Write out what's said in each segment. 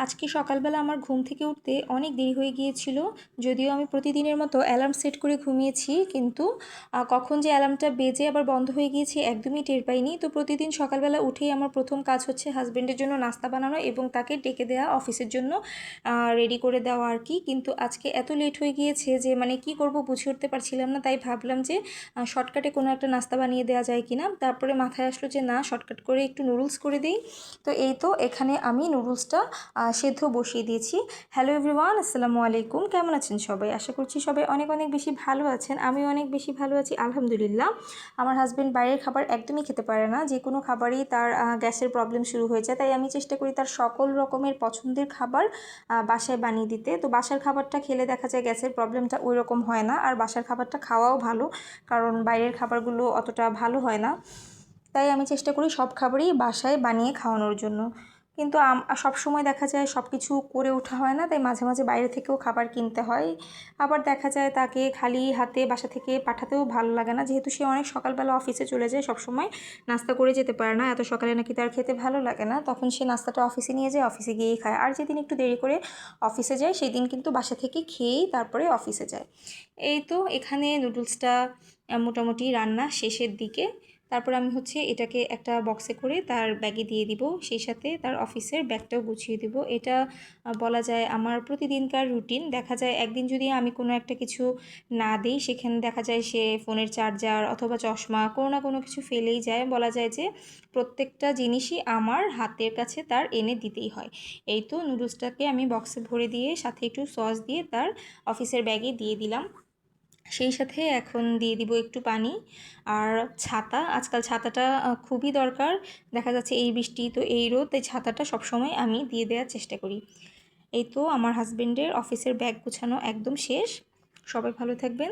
আজকে সকালবেলা আমার ঘুম থেকে উঠতে অনেক দেরি হয়ে গিয়েছিল। যদিও আমি প্রতিদিনের মতো অ্যালার্ম সেট করে ঘুমিয়েছি, কিন্তু কখন যে অ্যালার্মটা বেজে আবার বন্ধ হয়ে গিয়েছে একদমই টের পাইনি। তো প্রতিদিন সকালবেলা উঠেই আমার প্রথম কাজ হচ্ছে হাজব্যান্ডের জন্য নাস্তা বানানো এবং তাকে ডেকে দেওয়া অফিসের জন্য রেডি করে দেওয়া আর কি। কিন্তু আজকে এত লেট হয়ে গিয়েছে যে মানে কি করব বুঝে উঠতে পারছিলাম না। তাই ভাবলাম যে শর্টকাটে কোনো একটা নাস্তা বানিয়ে দেওয়া যায় কিনা। তারপরে মাথায় আসলো যে না, শর্টকাট করে একটু নুডলস করে দিই। তো এই তো এখানে আমি নুডলসটা সেদ্ধ বসিয়ে দিয়েছি। হ্যালো এভরিওয়ান, আসসালামু আলাইকুম। কেমন আছেন সবাই? আশা করছি সবাই অনেক অনেক বেশি ভালো আছেন। আমিও অনেক বেশি ভালো আছি, আলহামদুলিল্লাহ। আমার হাজব্যান্ড বাইরের খাবার একদমই খেতে পারে না। যে কোনো খাবারই তার গ্যাসের প্রবলেম শুরু হয়ে যায়। তাই আমি চেষ্টা করি তার সকল রকমের পছন্দের খাবার বাসায় বানিয়ে দিতে। তো বাসার খাবারটা খেলে দেখা যায় গ্যাসের প্রবলেমটা ওই রকম হয় না। আর বাসার খাবারটা খাওয়াও ভালো, কারণ বাইরের খাবারগুলো অতটা ভালো হয় না। তাই আমি চেষ্টা করি সব খাবারই বাসায় বানিয়ে খাওয়ানোর জন্য। কিন্তু সবসময় দেখা যায় সব কিছু করে ওঠা হয় না, তাই মাঝে মাঝে বাইরে থেকেও খাবার কিনতে হয়। আবার দেখা যায় তাকে খালি হাতে বাসা থেকে পাঠাতেও ভালো লাগে না, যেহেতু সে অনেক সকালবেলা অফিসে চলে যায়, সবসময় নাস্তা করে যেতে পারে না। এত সকালে নাকি তার খেতে ভালো লাগে না, তখন সে নাস্তাটা অফিসে নিয়ে যায়, অফিসে গিয়েই খায়। আর যেদিন একটু দেরি করে অফিসে যায় সেই দিন কিন্তু বাসা থেকে খেয়েই তারপরে অফিসে যায়। এই তো এখানে নুডলসটা মোটামুটি রান্না শেষের দিকে। তারপর আমি হচ্ছে এটাকে একটা বক্সে করে তার ব্যাগে দিয়ে দিব, সেই সাথে তার অফিসের ব্যাগটাও গুছিয়ে দিব। এটা বলা যায় আমার প্রতিদিনকার রুটিন। দেখা যায় একদিন যদি আমি কোনো একটা কিছু না দিই, সেখানে দেখা যায় সে ফোনের চার্জার অথবা চশমা কোনো না কোনো কিছু ফেলেই যায়। বলা যায় যে প্রত্যেকটা জিনিসই আমার হাতের কাছে তার এনে দিতেই হয়। এই তো নুডলসটাকে আমি বক্সে ভরে দিয়ে সাথে একটু সস দিয়ে তার অফিসের ব্যাগে দিয়ে দিলাম। সেই সাথে এখন দিয়ে দিব একটু পানি আর ছাতা। আজকাল ছাতাটা খুবই দরকার। দেখা যাচ্ছে এই বৃষ্টি তো এই রোদ, তাই ছাতাটা সবসময় আমি দিয়ে দেওয়ার চেষ্টা করি। এই তো আমার হাজবেন্ডের অফিসের ব্যাগ গুছানো একদম শেষ। সবাই ভালো থাকবেন।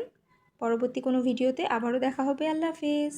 পরবর্তী কোনো ভিডিওতে আবারও দেখা হবে। আল্লাহ হাফিজ।